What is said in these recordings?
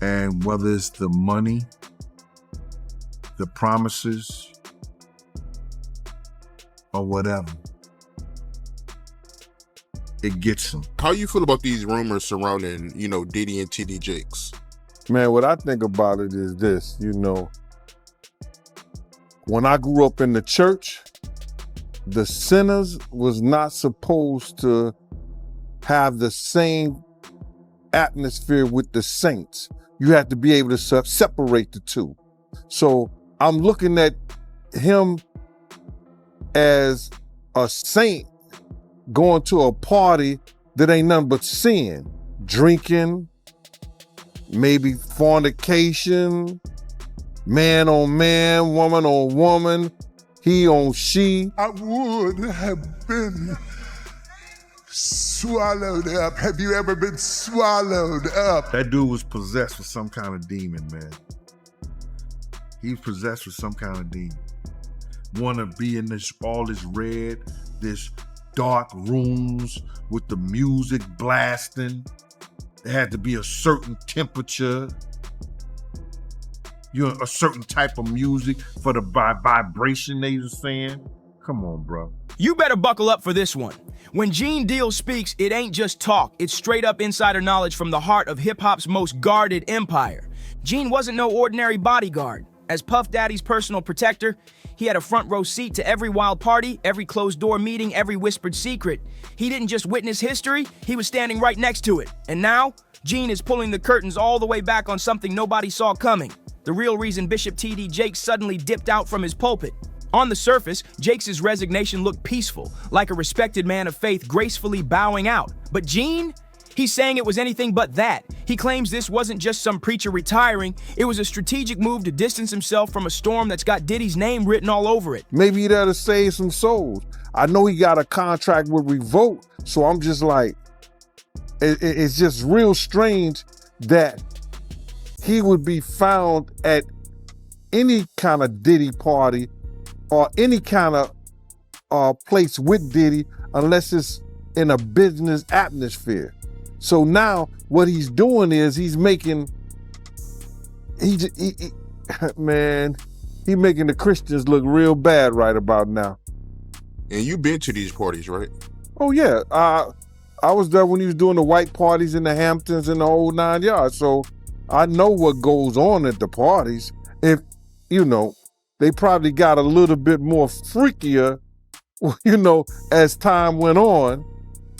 And whether it's the money, the promises, or whatever, it gets them. How you feel about these rumors surrounding, Diddy and T.D. Jakes? Man, what I think about it is this, when I grew up in the church, the sinners was not supposed to have the same atmosphere with the saints. You have to be able to separate the two. So I'm looking at him as a saint going to a party that ain't nothing but sin, drinking, maybe fornication, man on man, woman on woman, he on she. I would have been swallowed up. Have you ever been swallowed up? That dude was possessed with some kind of demon, man. He was possessed with some kind of demon. Wanna be in all this red, this dark rooms with the music blasting. There had to be a certain temperature, a certain type of music for the vibration they were saying. Come on, bro. You better buckle up for this one. When Gene Deal speaks, it ain't just talk. It's straight up insider knowledge from the heart of hip-hop's most guarded empire. Gene wasn't no ordinary bodyguard. As Puff Daddy's personal protector, he had a front row seat to every wild party, every closed-door meeting, every whispered secret. He didn't just witness history, he was standing right next to it. And now, Gene is pulling the curtains all the way back on something nobody saw coming. The real reason Bishop T.D. Jakes suddenly dipped out from his pulpit. On the surface, Jakes' resignation looked peaceful, like a respected man of faith gracefully bowing out. But Gene? He's saying it was anything but that. He claims this wasn't just some preacher retiring, it was a strategic move to distance himself from a storm that's got Diddy's name written all over it. Maybe that'll save some souls. I know he got a contract with Revolt, so I'm just like, it's just real strange that he would be found at any kind of Diddy party or any kind of place with Diddy unless it's in a business atmosphere. So now what he's doing is he's making, he making the Christians look real bad right about now. And you've been to these parties, right? Oh yeah, I was there when he was doing the white parties in the Hamptons and the whole 9 yards. So I know what goes on at the parties. If, they probably got a little bit more freakier, as time went on,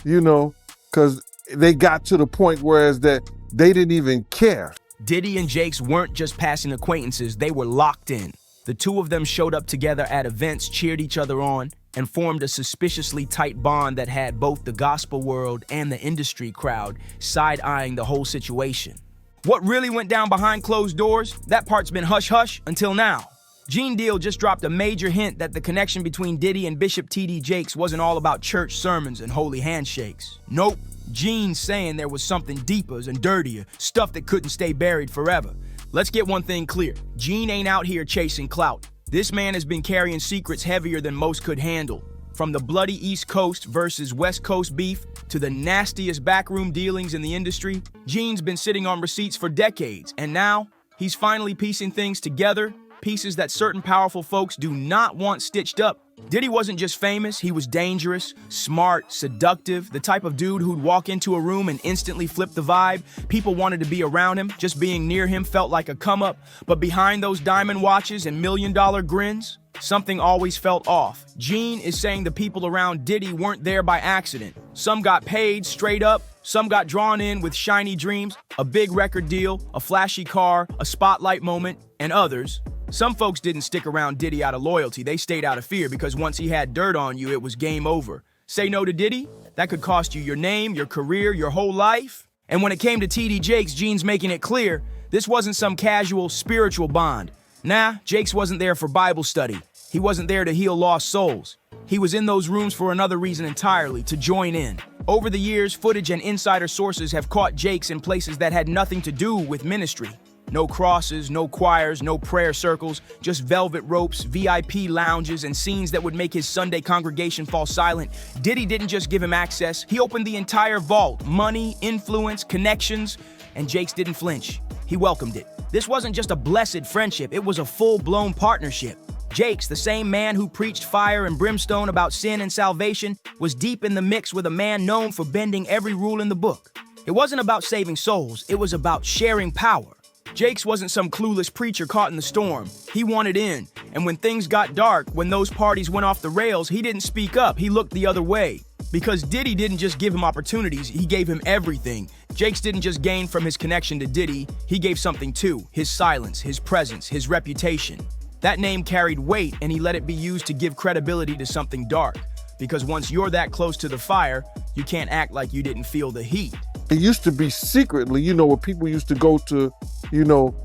because they got to the point whereas that they didn't even care. Diddy and Jakes weren't just passing acquaintances, they were locked in. The two of them showed up together at events, cheered each other on, and formed a suspiciously tight bond that had both the gospel world and the industry crowd side-eyeing the whole situation. What really went down behind closed doors, that part's been hush-hush until now. Gene Deal just dropped a major hint that the connection between Diddy and Bishop T.D. Jakes wasn't all about church sermons and holy handshakes. Nope, Gene's saying there was something deeper and dirtier, stuff that couldn't stay buried forever. Let's get one thing clear, Gene ain't out here chasing clout. This man has been carrying secrets heavier than most could handle. From the bloody East Coast versus West Coast beef to the nastiest backroom dealings in the industry, Gene's been sitting on receipts for decades, and now he's finally piecing things together, pieces that certain powerful folks do not want stitched up. Diddy wasn't just famous, he was dangerous, smart, seductive, the type of dude who'd walk into a room and instantly flip the vibe. People wanted to be around him, just being near him felt like a come up. But behind those diamond watches and million-dollar grins, something always felt off. Gene is saying the people around Diddy weren't there by accident. Some got paid straight up, some got drawn in with shiny dreams, a big record deal, a flashy car, a spotlight moment, and others. Some folks didn't stick around Diddy out of loyalty, they stayed out of fear because once he had dirt on you, it was game over. Say no to Diddy? That could cost you your name, your career, your whole life. And when it came to T.D. Jakes, Gene's making it clear, this wasn't some casual spiritual bond. Nah, Jakes wasn't there for Bible study. He wasn't there to heal lost souls. He was in those rooms for another reason entirely, to join in. Over the years, footage and insider sources have caught Jakes in places that had nothing to do with ministry. No crosses, no choirs, no prayer circles, just velvet ropes, VIP lounges, and scenes that would make his Sunday congregation fall silent. Diddy didn't just give him access, he opened the entire vault. Money, influence, connections, and Jakes didn't flinch. He welcomed it. This wasn't just a blessed friendship, it was a full-blown partnership. Jakes, the same man who preached fire and brimstone about sin and salvation, was deep in the mix with a man known for bending every rule in the book. It wasn't about saving souls, it was about sharing power. Jakes wasn't some clueless preacher caught in the storm. He wanted in, and when things got dark, when those parties went off the rails, he didn't speak up, he looked the other way. Because Diddy didn't just give him opportunities, he gave him everything. Jakes didn't just gain from his connection to Diddy, he gave something too, his silence, his presence, his reputation. That name carried weight, and he let it be used to give credibility to something dark. Because once you're that close to the fire, you can't act like you didn't feel the heat. It used to be secretly, where people used to go to,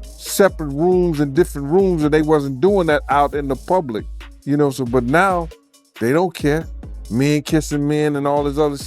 separate rooms and different rooms, and they wasn't doing that out in the public, but now they don't care. Men kissing men and all this other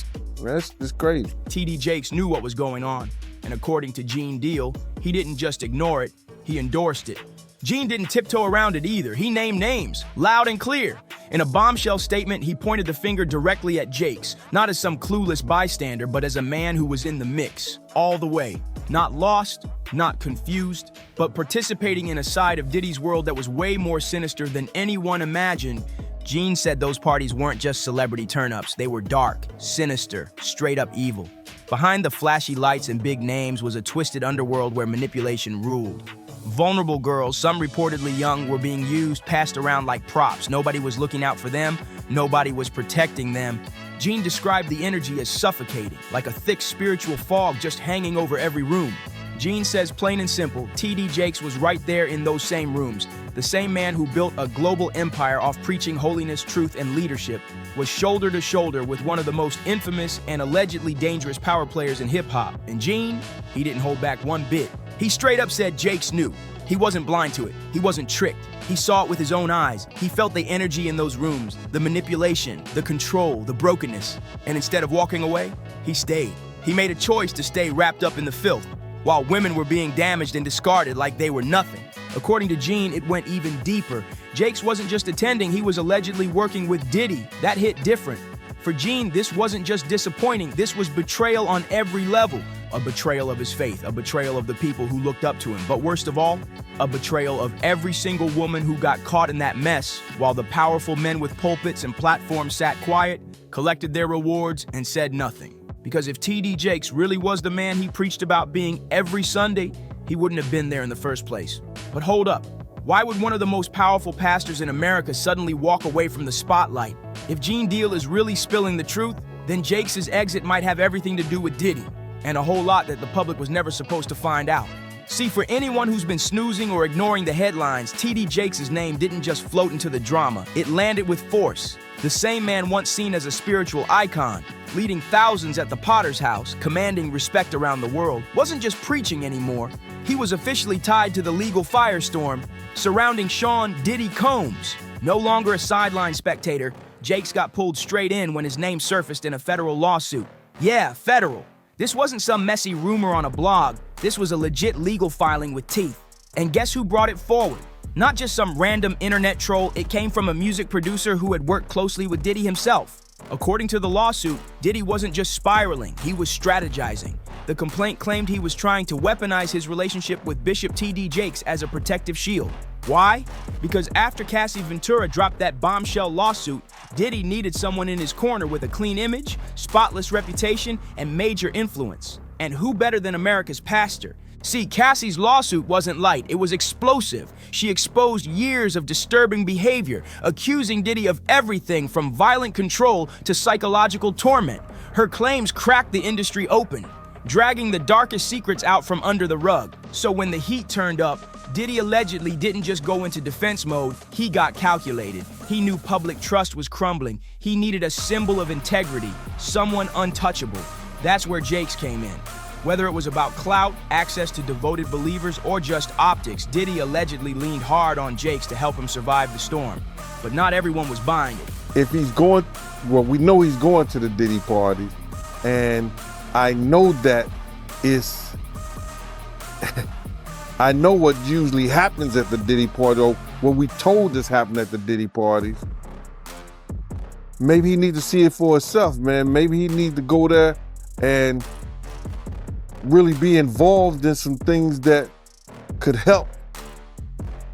that's crazy. T.D. Jakes knew what was going on, and according to Gene Deal, he didn't just ignore it, he endorsed it. Gene didn't tiptoe around it either. He named names, loud and clear. In a bombshell statement, he pointed the finger directly at Jakes, not as some clueless bystander, but as a man who was in the mix, all the way. Not lost, not confused, but participating in a side of Diddy's world that was way more sinister than anyone imagined. Gene said those parties weren't just celebrity turn-ups, they were dark, sinister, straight up evil. Behind the flashy lights and big names was a twisted underworld where manipulation ruled. Vulnerable girls, some reportedly young, were being used, passed around like props. Nobody was looking out for them, nobody was protecting them. Gene described the energy as suffocating, like a thick spiritual fog just hanging over every room. Gene says plain and simple, T.D. Jakes was right there in those same rooms. The same man who built a global empire off preaching holiness, truth, and leadership was shoulder to shoulder with one of the most infamous and allegedly dangerous power players in hip-hop. And Gene, he didn't hold back one bit. He straight up said Jakes knew. He wasn't blind to it. He wasn't tricked. He saw it with his own eyes. He felt the energy in those rooms, the manipulation, the control, the brokenness. And instead of walking away, he stayed. He made a choice to stay wrapped up in the filth, while women were being damaged and discarded like they were nothing. According to Gene, it went even deeper. Jakes wasn't just attending, he was allegedly working with Diddy. That hit different. For Gene, this wasn't just disappointing, this was betrayal on every level. A betrayal of his faith, a betrayal of the people who looked up to him, but worst of all, a betrayal of every single woman who got caught in that mess, while the powerful men with pulpits and platforms sat quiet, collected their rewards, and said nothing. Because if T.D. Jakes really was the man he preached about being every Sunday, he wouldn't have been there in the first place. But hold up, why would one of the most powerful pastors in America suddenly walk away from the spotlight? If Gene Deal is really spilling the truth, then Jakes' exit might have everything to do with Diddy, and a whole lot that the public was never supposed to find out. See, for anyone who's been snoozing or ignoring the headlines, T.D. Jakes' name didn't just float into the drama, it landed with force. The same man once seen as a spiritual icon, leading thousands at the Potter's house, commanding respect around the world, wasn't just preaching anymore. He was officially tied to the legal firestorm surrounding Sean Diddy Combs. No longer a sideline spectator, Jakes got pulled straight in when his name surfaced in a federal lawsuit. Yeah, federal. This wasn't some messy rumor on a blog. This was a legit legal filing with teeth. And guess who brought it forward? Not just some random internet troll, it came from a music producer who had worked closely with Diddy himself. According to the lawsuit, Diddy wasn't just spiraling, he was strategizing. The complaint claimed he was trying to weaponize his relationship with Bishop T.D. Jakes as a protective shield. Why? Because after Cassie Ventura dropped that bombshell lawsuit, Diddy needed someone in his corner with a clean image, spotless reputation, and major influence. And who better than America's pastor? See, Cassie's lawsuit wasn't light, it was explosive. She exposed years of disturbing behavior, accusing Diddy of everything from violent control to psychological torment. Her claims cracked the industry open, dragging the darkest secrets out from under the rug. So when the heat turned up, Diddy allegedly didn't just go into defense mode, he got calculated. He knew public trust was crumbling. He needed a symbol of integrity, someone untouchable. That's where Jakes came in. Whether it was about clout, access to devoted believers, or just optics, Diddy allegedly leaned hard on Jakes to help him survive the storm. But not everyone was buying it. If he's going, well, we know he's going to the Diddy party, and I know that it's I know what usually happens at the Diddy party, or what we told this happened at the Diddy parties. Maybe he need to see it for himself, man. Maybe he need to go there and really be involved in some things that could help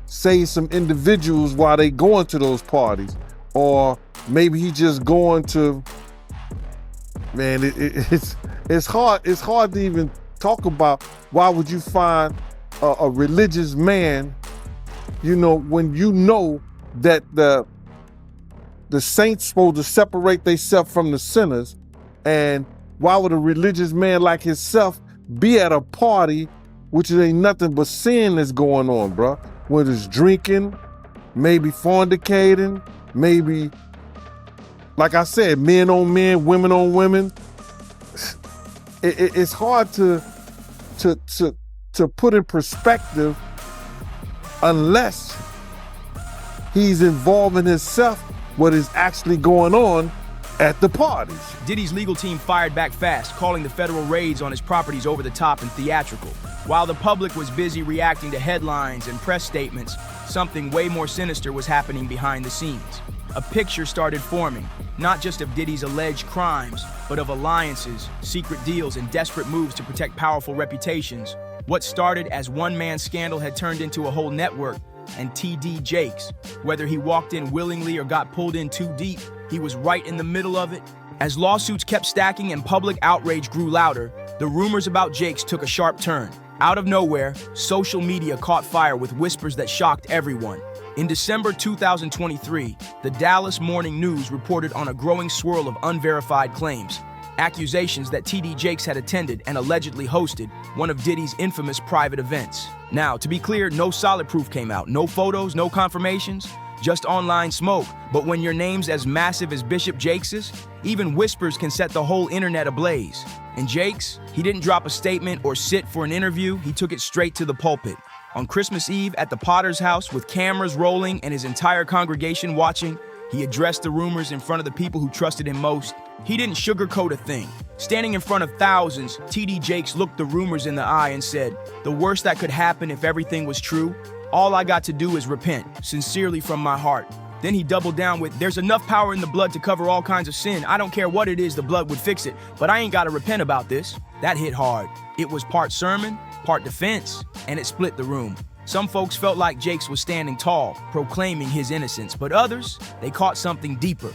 save some individuals while they going to those parties. Or maybe he just going to, man, it's hard to even talk about. Why would you find a religious man, you know, when you know that the saints supposed to separate themselves from the sinners? And why would a religious man like himself be at a party which ain't nothing but sin that's going on, bro? Whether it's drinking, maybe fornicating, maybe, like I said, men on men, women on women. It's hard to put in perspective unless he's involving himself what is actually going on at the parties. Diddy's legal team fired back fast, calling the federal raids on his properties over the top and theatrical. While the public was busy reacting to headlines and press statements, something way more sinister was happening behind the scenes. A picture started forming, not just of Diddy's alleged crimes, but of alliances, secret deals, and desperate moves to protect powerful reputations. What started as one-man scandal had turned into a whole network, and T.D. Jakes, whether he walked in willingly or got pulled in too deep, he was right in the middle of it. As lawsuits kept stacking and public outrage grew louder, the rumors about Jakes took a sharp turn. Out of nowhere, social media caught fire with whispers that shocked everyone. In December 2023, the Dallas Morning News reported on a growing swirl of unverified claims, accusations that T.D. Jakes had attended and allegedly hosted one of Diddy's infamous private events. Now, to be clear, no solid proof came out, no photos, no confirmations, just online smoke. But when your name's as massive as Bishop Jakes's, even whispers can set the whole internet ablaze. And Jakes, he didn't drop a statement or sit for an interview, he took it straight to the pulpit. On Christmas Eve at the Potter's house with cameras rolling and his entire congregation watching, he addressed the rumors in front of the people who trusted him most. He didn't sugarcoat a thing. Standing in front of thousands, T.D. Jakes looked the rumors in the eye and said, "The worst that could happen if everything was true, all I got to do is repent, sincerely from my heart." Then he doubled down with, "There's enough power in the blood to cover all kinds of sin. I don't care what it is, the blood would fix it, but I ain't got to repent about this." That hit hard. It was part sermon, part defense, and it split the room. Some folks felt like Jakes was standing tall, proclaiming his innocence, but others, they caught something deeper.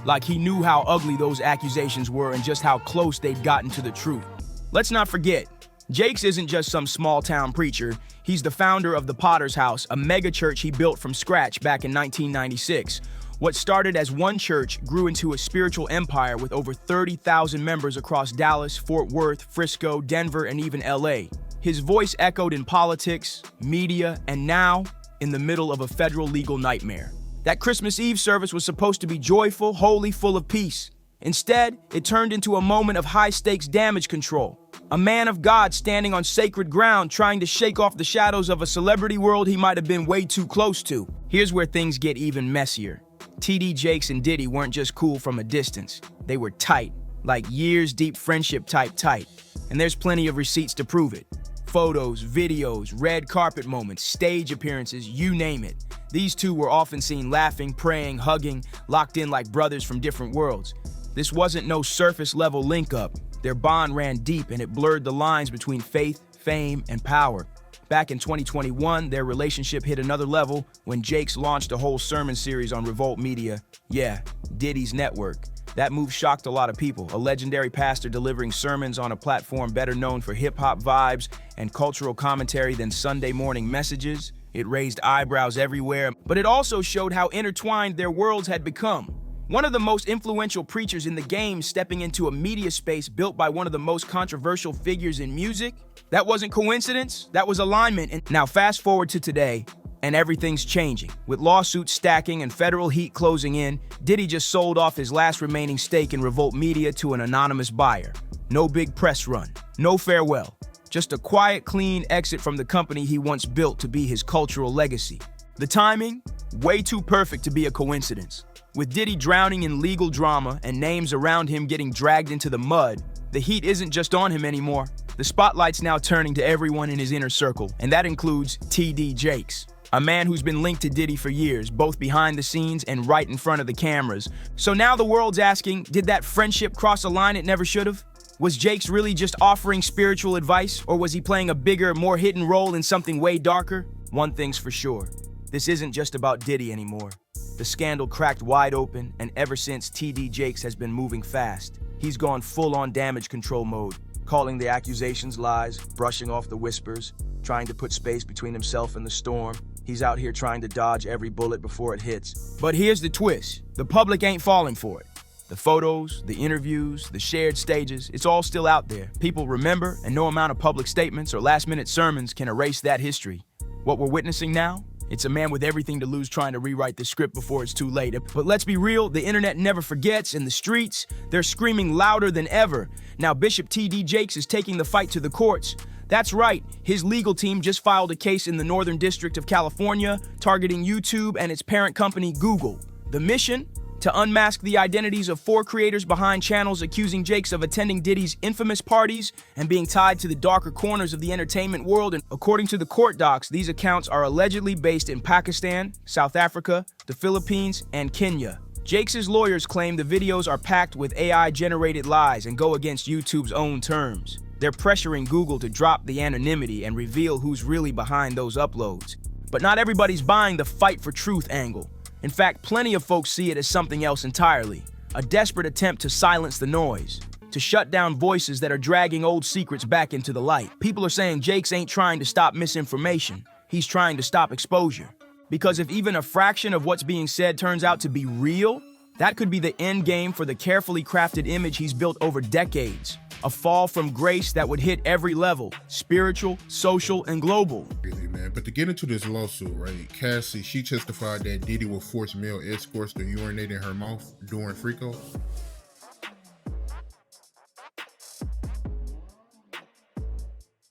Like he knew how ugly those accusations were and just how close they'd gotten to the truth. Let's not forget, Jakes isn't just some small-town preacher. He's the founder of the Potter's House, a mega church he built from scratch back in 1996. What started as one church grew into a spiritual empire with over 30,000 members across Dallas, Fort Worth, Frisco, Denver, and even LA. His voice echoed in politics, media, and now in the middle of a federal legal nightmare. That Christmas Eve service was supposed to be joyful, holy, full of peace. Instead, it turned into a moment of high-stakes damage control. A man of God standing on sacred ground trying to shake off the shadows of a celebrity world he might have been way too close to. Here's where things get even messier. T.D. Jakes and Diddy weren't just cool from a distance. They were tight, like years-deep friendship type tight. And there's plenty of receipts to prove it. Photos, videos, red carpet moments, stage appearances, you name it. These two were often seen laughing, praying, hugging, locked in like brothers from different worlds. This wasn't no surface-level link-up. Their bond ran deep and it blurred the lines between faith, fame, and power. Back in 2021, their relationship hit another level when Jakes launched a whole sermon series on Revolt Media. Yeah, Diddy's network. That move shocked a lot of people. A legendary pastor delivering sermons on a platform better known for hip-hop vibes and cultural commentary than Sunday morning messages. It raised eyebrows everywhere, but it also showed how intertwined their worlds had become. One of the most influential preachers in the game stepping into a media space built by one of the most controversial figures in music. That wasn't coincidence, that was alignment. And now fast forward to today, and everything's changing. With lawsuits stacking and federal heat closing in, Diddy just sold off his last remaining stake in Revolt Media to an anonymous buyer. No big press run, no farewell. Just a quiet, clean exit from the company he once built to be his cultural legacy. The timing? Way too perfect to be a coincidence. With Diddy drowning in legal drama and names around him getting dragged into the mud, the heat isn't just on him anymore. The spotlight's now turning to everyone in his inner circle, and that includes T.D. Jakes, a man who's been linked to Diddy for years, both behind the scenes and right in front of the cameras. So now the world's asking, did that friendship cross a line it never should have? Was Jakes really just offering spiritual advice, or was he playing a bigger, more hidden role in something way darker? One thing's for sure, this isn't just about Diddy anymore. The scandal cracked wide open, and ever since, T.D. Jakes has been moving fast. He's gone full-on damage control mode, calling the accusations lies, brushing off the whispers, trying to put space between himself and the storm. He's out here trying to dodge every bullet before it hits. But here's the twist. The public ain't falling for it. The photos, the interviews, the shared stages, it's all still out there. People remember, and no amount of public statements or last-minute sermons can erase that history. What we're witnessing now? It's a man with everything to lose trying to rewrite the script before it's too late. But let's be real, the internet never forgets, and the streets, they're screaming louder than ever. Now Bishop T.D. Jakes is taking the fight to the courts. That's right, his legal team just filed a case in the Northern District of California targeting YouTube and its parent company, Google. The mission? To unmask the identities of 4 creators behind channels accusing Jakes of attending Diddy's infamous parties and being tied to the darker corners of the entertainment world. And according to the court docs, these accounts are allegedly based in Pakistan, South Africa, the Philippines, and Kenya. Jakes' lawyers claim the videos are packed with AI-generated lies and go against YouTube's own terms. They're pressuring Google to drop the anonymity and reveal who's really behind those uploads. But not everybody's buying the fight for truth angle. In fact, plenty of folks see it as something else entirely, a desperate attempt to silence the noise, to shut down voices that are dragging old secrets back into the light. People are saying Jakes ain't trying to stop misinformation, he's trying to stop exposure. Because if even a fraction of what's being said turns out to be real, that could be the end game for the carefully crafted image he's built over decades. A fall from grace that would hit every level, spiritual, social, and global. Really, man. But to get into this lawsuit, right, Cassie, she testified that Diddy would force male escorts to urinate in her mouth during freako.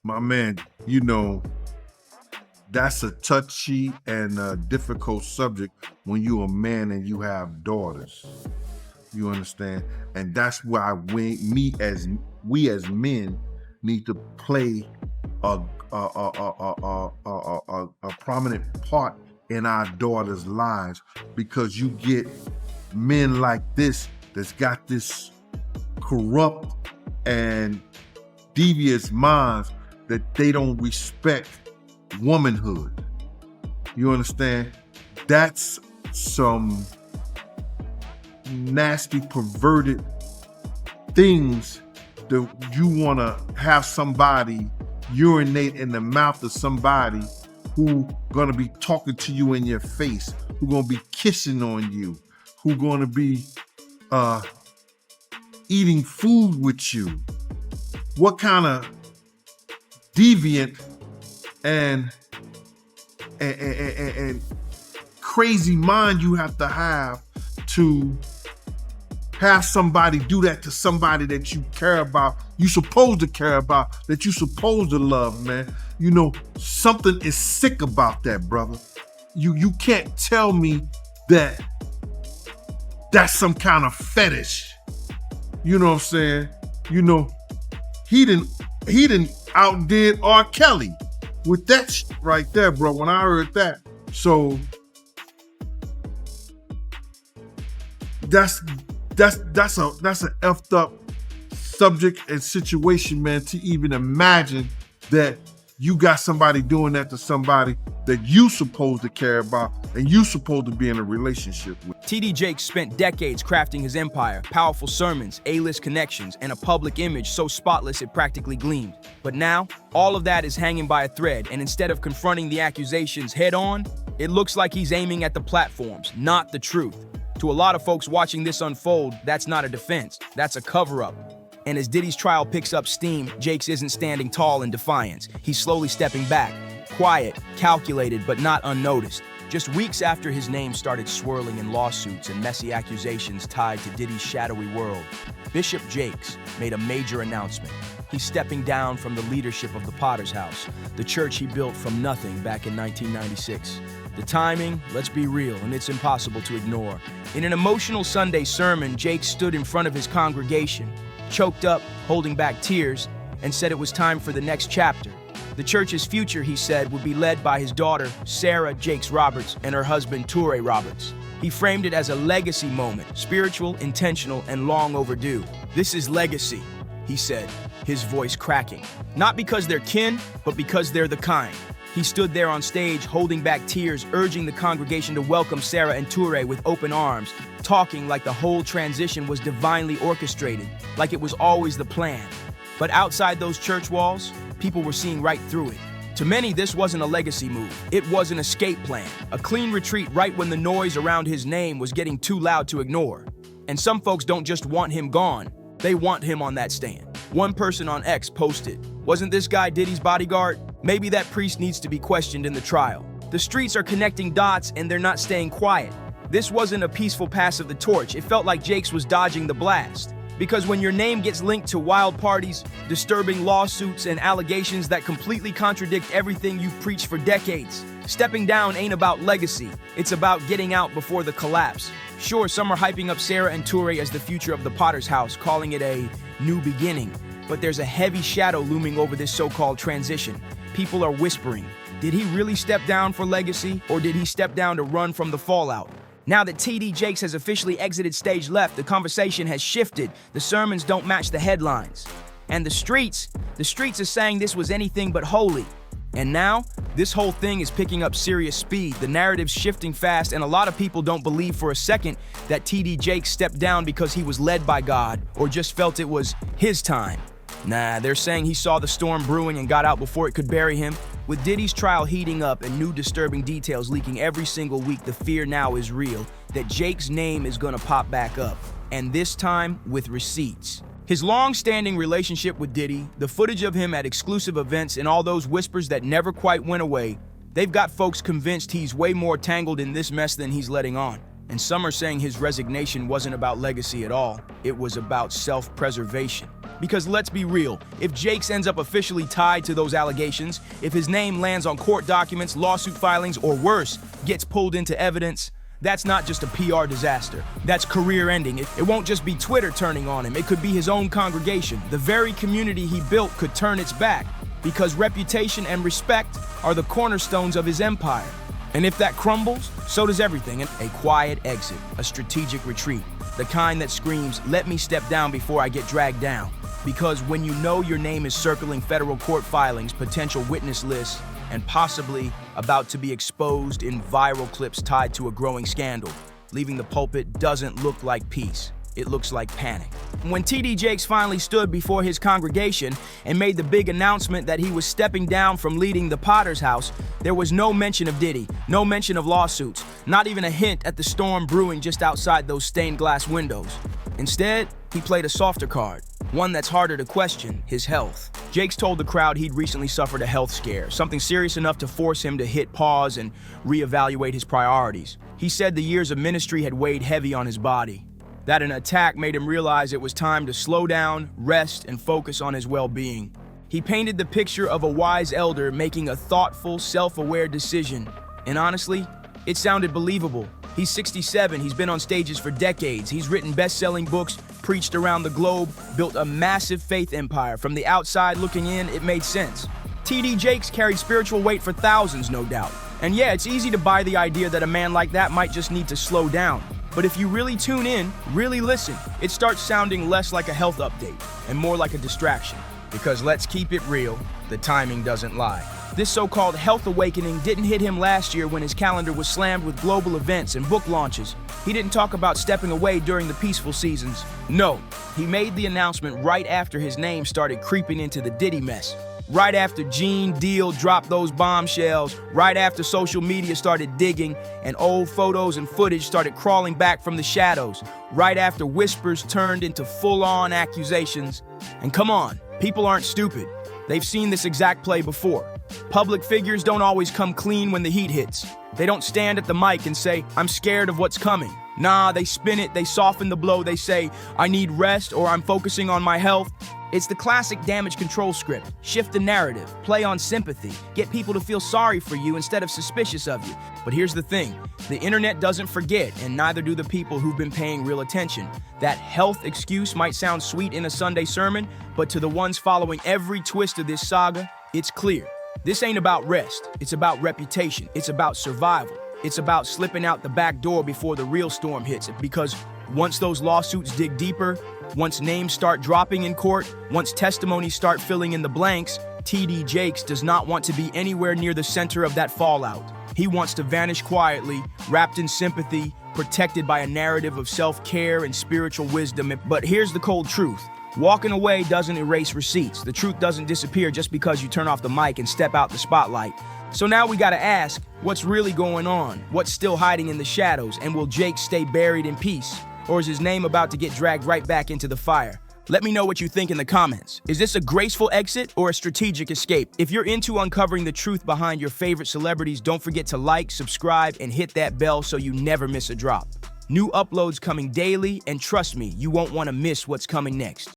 My man, you know, that's a touchy and a difficult subject when you're a man and you have daughters. You understand? And that's why we as men need to play a prominent part in our daughters' lives, because you get men like this that's got this corrupt and devious minds that they don't respect womanhood. You understand? That's some nasty, perverted things that you want to have somebody urinate in the mouth of somebody who gonna be talking to you in your face, who gonna be kissing on you, who gonna be eating food with you. What kind of deviant and crazy mind you have to have somebody do that to somebody that you care about, you supposed to care about, that you supposed to love, man. You know, something is sick about that, brother. You can't tell me that that's some kind of fetish. You know what I'm saying? You know, he didn't outdid R. Kelly with that shit right there, bro, when I heard that. So that's an effed up subject and situation, man, to even imagine that you got somebody doing that to somebody that you supposed to care about and you supposed to be in a relationship with. T.D. Jakes spent decades crafting his empire, powerful sermons, A-list connections, and a public image so spotless it practically gleamed. But now, all of that is hanging by a thread, and instead of confronting the accusations head on, it looks like he's aiming at the platforms, not the truth. To a lot of folks watching this unfold, that's not a defense, that's a cover-up. And as Diddy's trial picks up steam, Jakes isn't standing tall in defiance. He's slowly stepping back, quiet, calculated, but not unnoticed. Just weeks after his name started swirling in lawsuits and messy accusations tied to Diddy's shadowy world, Bishop Jakes made a major announcement. He's stepping down from the leadership of the Potter's House, the church he built from nothing back in 1996. The timing, let's be real, and it's impossible to ignore. In an emotional Sunday sermon, Jakes stood in front of his congregation, choked up, holding back tears, and said it was time for the next chapter. The church's future, he said, would be led by his daughter, Sarah Jakes Roberts, and her husband, Toure Roberts. He framed it as a legacy moment, spiritual, intentional, and long overdue. "This is legacy," he said, his voice cracking. Not because they're kin, but because they're the kind. He stood there on stage, holding back tears, urging the congregation to welcome Sarah and Toure with open arms, talking like the whole transition was divinely orchestrated, like it was always the plan. But outside those church walls, people were seeing right through it. To many, this wasn't a legacy move. It was an escape plan, a clean retreat right when the noise around his name was getting too loud to ignore. And some folks don't just want him gone, they want him on that stand. One person on X posted, "Wasn't this guy Diddy's bodyguard? Maybe that priest needs to be questioned in the trial." The streets are connecting dots and they're not staying quiet. This wasn't a peaceful pass of the torch. It felt like Jakes was dodging the blast. Because when your name gets linked to wild parties, disturbing lawsuits, and allegations that completely contradict everything you've preached for decades, stepping down ain't about legacy. It's about getting out before the collapse. Sure, some are hyping up Sarah and Toure as the future of the Potter's house, calling it a new beginning. But there's a heavy shadow looming over this so-called transition. People are whispering, did he really step down for legacy, or did he step down to run from the fallout? Now that T.D. Jakes has officially exited stage left, the conversation has shifted. The sermons don't match the headlines. And the streets are saying this was anything but holy. And now, this whole thing is picking up serious speed. The narrative's shifting fast, and a lot of people don't believe for a second that T.D. Jakes stepped down because he was led by God or just felt it was his time. Nah, they're saying he saw the storm brewing and got out before it could bury him. With Diddy's trial heating up and new disturbing details leaking every single week, the fear now is real that Jake's name is gonna pop back up, and this time with receipts. His long-standing relationship with Diddy, the footage of him at exclusive events, and all those whispers that never quite went away, they've got folks convinced he's way more tangled in this mess than he's letting on. And some are saying his resignation wasn't about legacy at all. It was about self-preservation. Because let's be real, if Jakes ends up officially tied to those allegations, if his name lands on court documents, lawsuit filings, or worse, gets pulled into evidence, that's not just a PR disaster. That's career ending. It won't just be Twitter turning on him. It could be his own congregation. The very community he built could turn its back, because reputation and respect are the cornerstones of his empire. And if that crumbles, so does everything. A quiet exit, a strategic retreat, the kind that screams, "Let me step down before I get dragged down." Because when you know your name is circling federal court filings, potential witness lists, and possibly about to be exposed in viral clips tied to a growing scandal, leaving the pulpit doesn't look like peace. It looks like panic. When T.D. Jakes finally stood before his congregation and made the big announcement that he was stepping down from leading the Potter's house, there was no mention of Diddy, no mention of lawsuits, not even a hint at the storm brewing just outside those stained glass windows. Instead, he played a softer card, one that's harder to question, his health. Jakes told the crowd he'd recently suffered a health scare, something serious enough to force him to hit pause and reevaluate his priorities. He said the years of ministry had weighed heavy on his body, that an attack made him realize it was time to slow down, rest, and focus on his well-being. He painted the picture of a wise elder making a thoughtful, self-aware decision. And honestly, it sounded believable. He's 67, he's been on stages for decades, he's written best-selling books, preached around the globe, built a massive faith empire. From the outside looking in, it made sense. T.D. Jakes carried spiritual weight for thousands, no doubt. And yeah, it's easy to buy the idea that a man like that might just need to slow down. But if you really tune in, really listen, it starts sounding less like a health update and more like a distraction. Because let's keep it real, the timing doesn't lie. This so-called health awakening didn't hit him last year when his calendar was slammed with global events and book launches. He didn't talk about stepping away during the peaceful seasons. No, he made the announcement right after his name started creeping into the Diddy mess. Right after Gene Deal dropped those bombshells, right after social media started digging and old photos and footage started crawling back from the shadows, right after whispers turned into full-on accusations. And come on, people aren't stupid. They've seen this exact play before. Public figures don't always come clean when the heat hits. They don't stand at the mic and say, "I'm scared of what's coming." Nah, they spin it, they soften the blow, they say, "I need rest," or "I'm focusing on my health." It's the classic damage control script. Shift the narrative, play on sympathy, get people to feel sorry for you instead of suspicious of you. But here's the thing, the internet doesn't forget, and neither do the people who've been paying real attention. That health excuse might sound sweet in a Sunday sermon, but to the ones following every twist of this saga, it's clear. This ain't about rest, it's about reputation, it's about survival. It's about slipping out the back door before the real storm hits it, because once those lawsuits dig deeper, once names start dropping in court, once testimonies start filling in the blanks, T.D. Jakes does not want to be anywhere near the center of that fallout. He wants to vanish quietly, wrapped in sympathy, protected by a narrative of self-care and spiritual wisdom. But here's the cold truth. Walking away doesn't erase receipts. The truth doesn't disappear just because you turn off the mic and step out the spotlight. So now we gotta ask, what's really going on? What's still hiding in the shadows? And will Jake stay buried in peace? Or is his name about to get dragged right back into the fire? Let me know what you think in the comments. Is this a graceful exit or a strategic escape? If you're into uncovering the truth behind your favorite celebrities, don't forget to like, subscribe, and hit that bell so you never miss a drop. New uploads coming daily, and trust me, you won't want to miss what's coming next.